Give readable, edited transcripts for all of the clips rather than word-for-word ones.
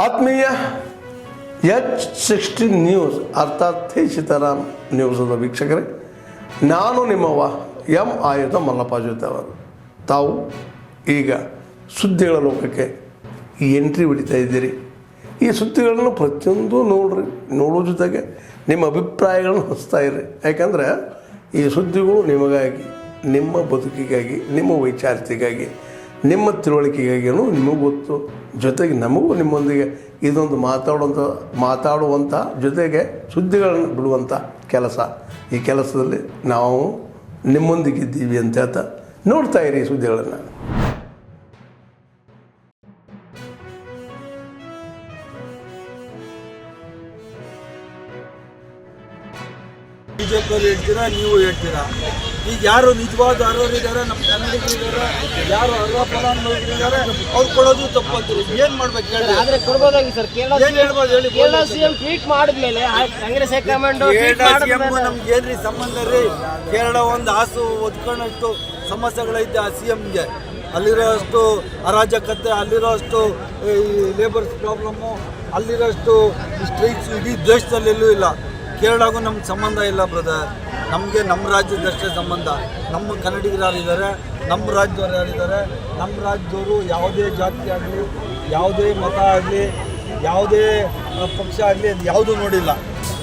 ಆತ್ಮೀಯ H16 news ಅರ್ಥಾತ್ ಸೀತಾರಾಮ್ ನ್ಯೂಸದ ವೀಕ್ಷಕರೇ, ನಾನು ನಿಮ್ಮವ ಎಂ ಆಯುಧ ಮಲ್ಲಪ್ಪ ಜೊತೆ ಅವರು. ತಾವು ಈಗ ಸುದ್ದಿಗಳ ಲೋಕಕ್ಕೆ ಎಂಟ್ರಿ ಹೊಡಿತಾ ಇದ್ದೀರಿ. ಈ ಸುದ್ದಿಗಳನ್ನು ಪ್ರತಿಯೊಂದು ನೋಡೋ ಜೊತೆಗೆ ನಿಮ್ಮ ಅಭಿಪ್ರಾಯಗಳನ್ನು ಹಂಚ್ತಾ ಇರ್ರಿ. ಯಾಕಂದರೆ ಈ ಸುದ್ದಿಗಳು ನಿಮಗಾಗಿ, ನಿಮ್ಮ ಬದುಕಿಗಾಗಿ, ನಿಮ್ಮ ವೈಚಾರಿಕೆಗಾಗಿ, ನಿಮ್ಮ ತಿಳುವಳಿಕೆಗಾಗಿಯೂ ನಿಮಗೂ ಗೊತ್ತು. ಜೊತೆಗೆ ನಮಗೂ ನಿಮ್ಮೊಂದಿಗೆ ಇದೊಂದು ಮಾತಾಡುವಂಥ ಜೊತೆಗೆ ಸುದ್ದಿಗಳನ್ನು ಬಿಡುವಂಥ ಕೆಲಸ. ಈ ಕೆಲಸದಲ್ಲಿ ನಾವು ನಿಮ್ಮೊಂದಿಗಿದ್ದೀವಿ ಅಂತ ಹೇಳ್ತಾ ನೋಡ್ತಾ ಇರಿ ಈ ಸುದ್ದಿಗಳನ್ನು. ಬಿಜೆಪಿಯವರು ಹೇಳ್ತೀರಾ, ನೀವು ಹೇಳ್ತೀರಾ. ಈಗ ಯಾರು ನಿಜವಾದ ಅರ್ಹರಿದ್ದಾರೆ, ನಮ್ಮ ಕನ್ನಡಿಗರಿದ್ದಾರೆ, ಯಾರು ಅರ್ಹ ಫಲಾನುಭವಿಗಳಿದ್ದಾರೆ, ಅವ್ರು ಕೊಡೋದು ತಪ್ಪಂತೀರಿ. ಏನು ಮಾಡ್ಬೇಕು ಹೇಳಿ? ಆದ್ರೆ ಕೊಡ್ಬೋದಾಗಿ ಸರ್. ಏನು ಹೇಳ್ಬೋದು ಹೇಳಿ? ಕೇರಳ ಸಿಎಂ ಟ್ವೀಟ್ ಮಾಡಿದ್ಮೇಲೆ ಕಾಂಗ್ರೆಸ್ ಹೈಕಮಾಂಡ್ ನಮ್ಗೆ ಏನ್ರಿ ಸಂಬಂಧ ರೀ? ಕೇರಳ ಒಂದು ಹಾಸು ಒದ್ಕೊಂಡಷ್ಟು ಸಮಸ್ಯೆಗಳೈತೆ ಆ ಸಿಎಂಗೆ. ಅಲ್ಲಿರೋಷ್ಟು ಅರಾಜಕತೆ, ಅಲ್ಲಿರೋಷ್ಟು ಲೇಬರ್ಸ್ ಪ್ರಾಬ್ಲಮ್ಮು, ಅಲ್ಲಿರೋಷ್ಟು ಸ್ಟ್ರೈಕ್ಸ್ ಇಡೀ ದೇಶದಲ್ಲೆಲ್ಲೂ ಇಲ್ಲ. ಕೇರಳಗೂ ನಮ್ಗೆ ಸಂಬಂಧ ಇಲ್ಲ ಬ್ರದರ್. ನಮಗೆ ನಮ್ಮ ರಾಜ್ಯದಷ್ಟೇ ಸಂಬಂಧ. ನಮ್ಮ ಕನ್ನಡಿಗರು ಯಾರಿದ್ದಾರೆ, ನಮ್ಮ ರಾಜ್ಯದವ್ರು ಯಾರಿದ್ದಾರೆ, ನಮ್ಮ ರಾಜ್ಯದವರು ಯಾವುದೇ ಜಾತಿ ಆಗಲಿ, ಯಾವುದೇ ಮತ ಆಗಲಿ, ಯಾವುದೇ ಪಕ್ಷ ಆಗಲಿ, ಅದು ಯಾವುದೂ ನೋಡಿಲ್ಲ.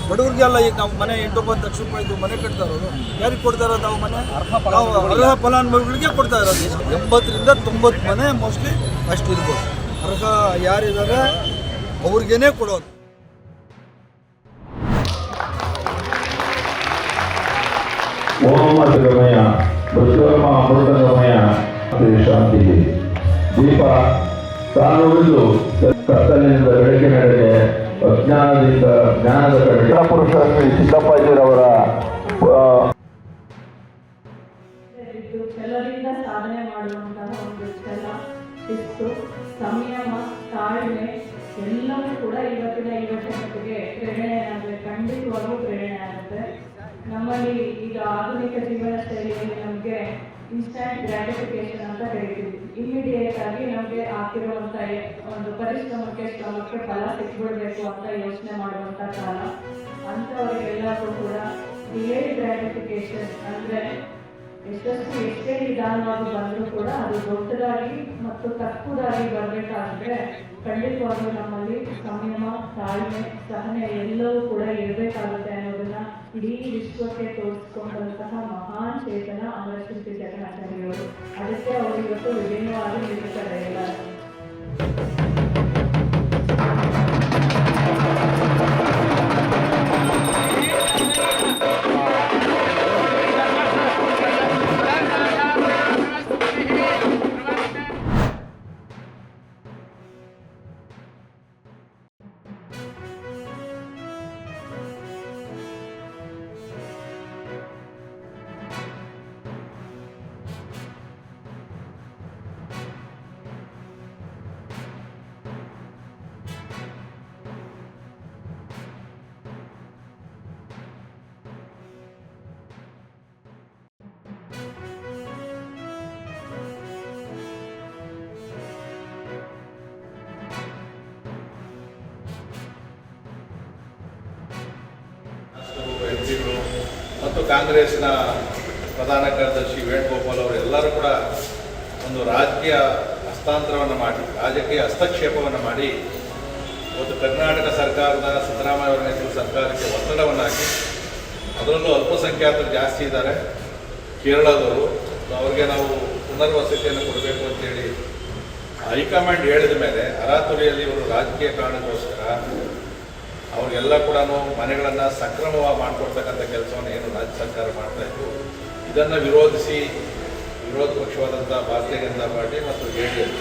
ಬಡವ್ರಿಗೆಲ್ಲ ಈಗ ನಾವು ಮನೆ 8-9 ಲಕ್ಷ ರೂಪಾಯಿದು ಮನೆ ಕಟ್ತಾ ಇರೋದು ಯಾರಿಗೆ ಕೊಡ್ತಾ ಇರೋದು? ನಾವು ಮನೆ ಅರ್ಹ ಫಲಾನುಭವಿಗಳಿಗೆ ಕೊಡ್ತಾ ಇರೋದು. 80ರಿಂದ 90 ಮನೆ ಮೋಸ್ಟ್ಲಿ ಅಷ್ಟು ಇರ್ಬೋದು. ಅರ್ಹ ಯಾರಿದ್ದಾರೆ ಅವ್ರಿಗೇನೆ ಕೊಡೋದು. ಓಮಗಮಯ ಬಸವಮ್ಮ ಅಮೃತಗಮಯ ಶಾಂತಿ ದೀಪ ತಾನುವುದು ಕತ್ತಲಿನಿಂದ ಬೆಳಕಿನೆಡೆಗೆ, ಅಜ್ಞಾನದಿಂದ ಜ್ಞಾನದ ಕಡೆಗೆ ಪುರುಷ ಶ್ರೀ ಸಿದ್ದಪ್ಪಾಜಿರವರ ಛಲದಿಂದ ಸಾಧನೆ ಮಾಡುವಂತಹ ಒಂದು ಛಲ, ಶಿಸ್ತು, ಸಂಯಮ, ತಾಳ್ಮೆ ಎಲ್ಲವೂ ಕೂಡ ಇವತ್ತಿನ ಯುವಜನತೆಗೆ ಪ್ರೇರಣೆಯಾಗುತ್ತೆ. ಖಂಡಿತವಾಗೂ ಪ್ರೇರಣೆ ಆಗುತ್ತೆ. ನಮ್ಮಲ್ಲಿ ಈಗ ಆಧುನಿಕ ಜೀವನ ಶೈಲಿಯಲ್ಲಿ ನಮಗೆ ಇನ್ಸ್ಟಂಟ್ ಗ್ರಾಟಿಫಿಕೇಶನ್ ಅಂತ ಹೇಳ್ತೀವಿ. ಇಮಿಡಿಯೇಟ್ ಆಗಿ ನಮಗೆ ಹಾಕಿರುವಂಥ ಒಂದು ಶ್ರಮಕ್ಕೆ ಫಲ ಸಿಕ್ಬಿಡ್ಬೇಕು ಅಂತ ಯೋಚನೆ ಮಾಡುವಂಥ ಕಾಲ. ಅಂಥವರಿಗೆಲ್ಲರೂ ಕೂಡ ಡಿಲೇಡ್ ಗ್ರಾಟಿಫಿಕೇಶನ್ ಅಂದರೆ ಎಷ್ಟೇ ನಿಧಾನವಾಗಿ ಬಂದರೂ ಕೂಡ ಅದು ದೊಡ್ಡದಾಗಿ ಮತ್ತು ತಕ್ಕುದಾಗಿ ಬರಬೇಕಾದ್ರೆ ಖಂಡಿತವಾಗ್ಲೂ ನಮ್ಮಲ್ಲಿ ಸಂಯಮ, ತಾಳ್ಮೆ, ಸಹನೆ ಎಲ್ಲವೂ ಕೂಡ ಇರಬೇಕಾಗುತ್ತೆ ಅನ್ನೋದನ್ನ ಇಡೀ ವಿಶ್ವಕ್ಕೆ ತೋರಿಸ್ಕೊಂಡಂತಹ ಮಹಾನ್ ಚೇತನ ಅಮರಶಿಲ್ಪಿ ಜಗನ್ನಾಥಾಚಾರ್ಯವರು. ಅದಕ್ಕೆ ಅವರು ಇವತ್ತು ವಿಭಿನ್ನವಾಗಿ ನಿಲ್ಲಿಸ್ತಾರೆ ಎಲ್ಲರೂ. ಎಂಪಿಗಳು ಮತ್ತು ಕಾಂಗ್ರೆಸ್ನ ಪ್ರಧಾನ ಕಾರ್ಯದರ್ಶಿ ವೇಣುಗೋಪಾಲ್ ಅವರು ಎಲ್ಲರೂ ಕೂಡ ಒಂದು ರಾಜಕೀಯ ಹಸ್ತಾಂತರವನ್ನು ಮಾಡಿ, ರಾಜಕೀಯ ಹಸ್ತಕ್ಷೇಪವನ್ನು ಮಾಡಿ ಇವತ್ತು ಕರ್ನಾಟಕ ಸರ್ಕಾರದ ಸಿದ್ದರಾಮಯ್ಯ ಅವರ ನೇತೃತ್ವದ ಸರ್ಕಾರಕ್ಕೆ ಒತ್ತಡವನ್ನು ಹಾಕಿ, ಅದರಲ್ಲೂ ಅಲ್ಪಸಂಖ್ಯಾತರು ಜಾಸ್ತಿ ಇದ್ದಾರೆ ಕೇರಳದವರು, ಅವ್ರಿಗೆ ನಾವು ಪುನರ್ವಸತಿಯನ್ನು ಕೊಡಬೇಕು ಅಂತೇಳಿ ಹೈಕಮಾಂಡ್ ಹೇಳಿದ ಮೇಲೆ ಅರಾತುರಿಯಲ್ಲಿ ಇವರು ರಾಜಕೀಯ ಕಾರಣಕ್ಕೋಸ್ಕರ ಅವ್ರಿಗೆಲ್ಲ ಕೂಡ ಮನೆಗಳನ್ನು ಸಕ್ರಮವಾಗಿ ಮಾಡಿಕೊಡ್ತಕ್ಕಂಥ ಕೆಲಸವನ್ನು ಏನು ರಾಜ್ಯ ಸರ್ಕಾರ ಮಾಡ್ತಾಯಿತ್ತು. ಇದನ್ನು ವಿರೋಧಿಸಿ ವಿರೋಧ ಪಕ್ಷವಾದಂಥ ಭಾರತೀಯ ಜನತಾ ಪಾರ್ಟಿ ಮತ್ತು JDS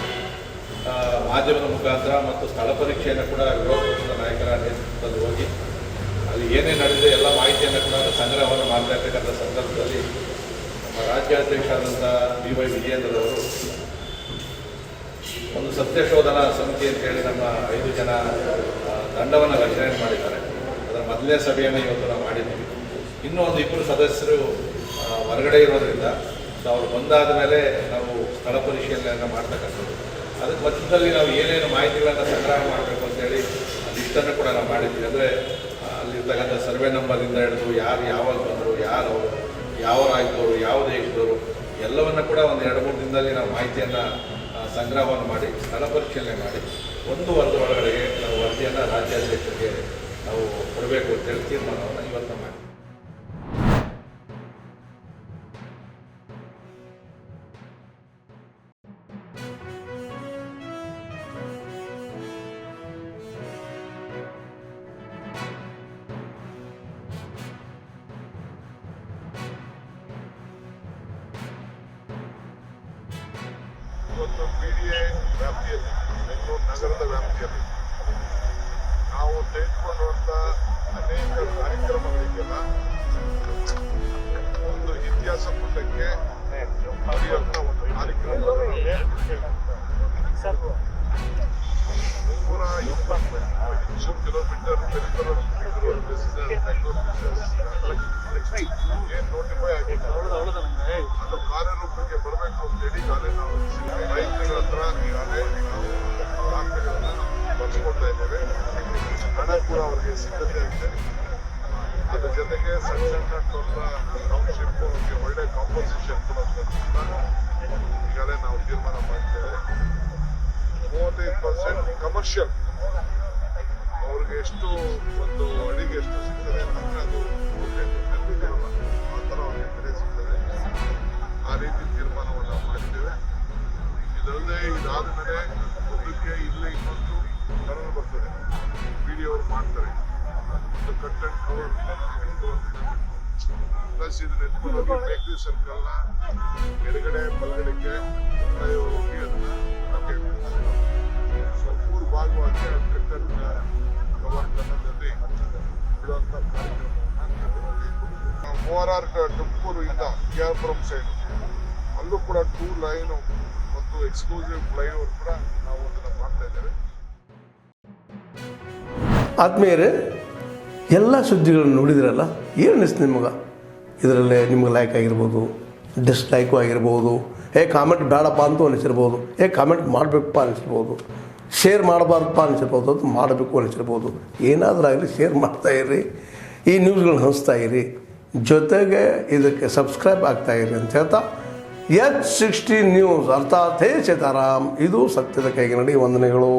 ಮಾಧ್ಯಮದ ಮುಖಾಂತರ ಮತ್ತು ಸ್ಥಳ ಪರೀಕ್ಷೆಯನ್ನು ಕೂಡ ವಿರೋಧ ಪಕ್ಷದ ನಾಯಕರ ನೇತೃತ್ವದಲ್ಲಿ ಹೋಗಿ ಅಲ್ಲಿ ಏನೇನು ನಡೆದಿದೆ ಎಲ್ಲ ಮಾಹಿತಿಯನ್ನು ಕೂಡ ಸಂಗ್ರಹವನ್ನು ಮಾಡ್ತಾ ಇರ್ತಕ್ಕಂಥ ಸಂದರ್ಭದಲ್ಲಿ ನಮ್ಮ ರಾಜ್ಯಾಧ್ಯಕ್ಷರಾದಂಥ BY ವಿಜಯೇಂದ್ರರವರು ಒಂದು ಸತ್ಯಶೋಧನಾ ಸಮಿತಿ ಅಂತೇಳಿ ನಮ್ಮ 5 ಜನ ತಂಡವನ್ನು ರಚನೆ ಮಾಡಿದ್ದಾರೆ. ಅದರ ಮೊದಲನೇ ಸಭೆಯನ್ನು ಇವತ್ತು ನಾವು ಮಾಡಿದ್ದೀವಿ. ಇನ್ನೂ ಒಂದು 2 ಸದಸ್ಯರು ಹೊರಗಡೆ ಇರೋದ್ರಿಂದ ಅವರು ಬಂದಾದ ಮೇಲೆ ನಾವು ಸ್ಥಳ ಪರಿಶೀಲನೆಯನ್ನು ಮಾಡ್ತಕ್ಕಂಥದ್ದು. ಅದಕ್ಕೆ ಮಧ್ಯದಲ್ಲಿ ನಾವು ಏನೇನು ಮಾಹಿತಿಗಳನ್ನು ಸಂಗ್ರಹ ಮಾಡಬೇಕು ಅಂತೇಳಿ ಲಿಸ್ಟನ್ನು ಕೂಡ ನಾವು ಮಾಡಿದ್ವಿ. ಅಂದರೆ ಅಲ್ಲಿರ್ತಕ್ಕಂಥ ಸರ್ವೆ ನಂಬರಿಂದ ಹಿಡಿದು ಯಾರು ಯಾವಾಗ ಬಂದರು, ಯಾರು ಯಾವ ರಾಜ್ಯದವರು, ಯಾವ ದೇಶದವರು ಎಲ್ಲವನ್ನು ಕೂಡ ಒಂದು 2-3 ದಿನದಲ್ಲಿ ನಾವು ಮಾಹಿತಿಯನ್ನು ಸಂಗ್ರಹವನ್ನು ಮಾಡಿ ಸ್ಥಳ ಪರಿಶೀಲನೆ ಮಾಡಿ 1 ವಾರದ ಒಳಗಡೆಗೆ ನಾವು ವರದಿಯನ್ನು ರಾಜ್ಯಾಧ್ಯಕ್ಷರಿಗೆ ನಾವು ಕೊಡಬೇಕು ಅಂತೇಳಿ ತೀರ್ಮಾನವನ್ನು ಇವತ್ತು ಮಾಡಿ. ಇವತ್ತು PDA ವ್ಯಾಪ್ತಿಯಲ್ಲಿ, ಬೆಂಗಳೂರು ನಗರದ ವ್ಯಾಪ್ತಿಯಲ್ಲಿ ನಾವು ತೆಗೆದುಕೊಂಡಂಥ ಅನೇಕ ಕಾರ್ಯಕ್ರಮಗಳಿಗೆಲ್ಲ ಒಂದು ಇತಿಹಾಸ ಪುಟಕ್ಕೆ ಬರೆಯುವಂಥ ಒಂದು ಕಾರ್ಯಕ್ರಮ 120 ಹೆಚ್ಚು ಕಿಲೋಮೀಟರ್ ಬೆಂಗಳೂರು ಏನು ನೋಟಿಫೈ ಆಗಿದೆ ಅದು ಕಾರ್ಯರೂಪಕ್ಕೆ ಬರಬೇಕು ಅಂತೇಳಿ ಈಗಾಗಲೇ ನಾವು ರೈತರುಗಳ ಹತ್ರ ಈಗಾಗಲೇ ನಾವು ದಾಖಲೆಗಳನ್ನು ಬರ್ಸ್ಕೊಳ್ತಾ ಇದ್ದೇವೆ. ಹಣ ಕೂಡ ಅವರಿಗೆ ಸಿದ್ಧತೆ ಆಗಿದೆ. ಅದ್ರ ಜೊತೆಗೆ ಸಣ್ಣ ಟೌನ್ಶಿಪ್ ಅವ್ರಿಗೆ ಒಳ್ಳೆ ಕಾಂಪೋಸಿಷನ್ ಕೊಡೋದನ್ನ ಈಗಾಗಲೇ ನಾವು ತೀರ್ಮಾನ ಮಾಡಿದ್ದೇವೆ. 35% ಕಮರ್ಷಿಯಲ್ ಅವ್ರಿಗೆ ಎಷ್ಟು ಒಂದು ಅಡಿಗೆ ಎಷ್ಟು ಸಿಗ್ತದೆ ಅಂತಂದ್ರೆ ಅದು ಆ ಥರ ಅವ್ರಿಗೆ ಬೆಲೆ ಸಿಗ್ತದೆ. ಆ ರೀತಿ ತೀರ್ಮಾನವನ್ನು ಮಾಡಿದ್ದೇವೆ. ಇದಲ್ಲದೆ ಇದಾದ ಮೇಲೆ ಮುಂದಕ್ಕೆ ಇಲ್ಲೇ ಇನ್ನೊಂದು ಕಲರ್ ಬರ್ತದೆ, ವಿಡಿಯೋ ಅವ್ರು ಮಾಡ್ತಾರೆ, ಒಂದು ಕಂಟೆಂಟ್ ಕವರ್ ಪ್ಲಸ್ ಇದನ್ನ ಎತ್ಕೊಂಡು ಹೋಗಿ ಬೇಕ್ರಿ ಸರ್ಕಲ್ನ ಎಡಗಡೆ ಬಲಗಡೆಗೆ ಹೋಗಿ ಅದನ್ನ ನಮಗೆ 3 ಭಾಗವಾಗಿ ಕಂಟೆಂಟ್ ಕವರ್ ಕನ್ನಡದಲ್ಲಿ ಬಿಡುವಂಥ ಕಾರ್ಯಕ್ರಮವನ್ನು ORR ತುಮಕೂರು ಇಂದ KR ಸೈಡ್ ಅಲ್ಲೂ ಕೂಡ 2 ಲೈನು ಮತ್ತು ಎಕ್ಸ್ಕ್ಲೂಸಿವ್ ಫ್ಲೈಓವರ್ ಕೂಡ ನಾವು ಅದನ್ನು ಮಾಡ್ತಾ ಇದ್ದೇವೆ. ಆದ್ಮೇಲೆ ಎಲ್ಲ ಸುದ್ದಿಗಳನ್ನು ನೋಡಿದ್ರಲ್ಲ, ಏನು ಅನಿಸ್ತು ನಿಮಗೆ? ಇದರಲ್ಲೇ ನಿಮ್ಗೆ ಲೈಕ್ ಆಗಿರ್ಬೋದು, ಡಿಸ್ಲೈಕು ಆಗಿರ್ಬೋದು, ಕಾಮೆಂಟ್ ಬೇಡಪ್ಪ ಅಂತೂ ಅನಿಸಿರ್ಬೋದು, ಕಾಮೆಂಟ್ ಮಾಡಬೇಕಪ್ಪ ಅನಿಸಿರ್ಬೋದು, ಶೇರ್ ಮಾಡಬಾರ್ದಪ್ಪ ಅನಿಸಿರ್ಬೋದು, ಅದು ಮಾಡಬೇಕು ಅನಿಸಿರ್ಬೋದು. ಏನಾದರೂ ಆಗಲಿ ಶೇರ್ ಮಾಡ್ತಾಯಿರಿ, ಈ ನ್ಯೂಸ್ಗಳನ್ನ ಹಂಚ್ತಾ ಇರಿ, ಜೊತೆಗೆ ಇದಕ್ಕೆ ಸಬ್ಸ್ಕ್ರೈಬ್ ಆಗ್ತಾಯಿರಿ ಅಂತ ಹೇಳ್ತಾ H16 ನ್ಯೂಸ್ ಅರ್ಥಾತ್ ಹೇ ಸೀತಾರಾಮ್, ಇದು ಸತ್ಯದ ಕೈಗೆ ನಡಿ. ವಂದನೆಗಳು.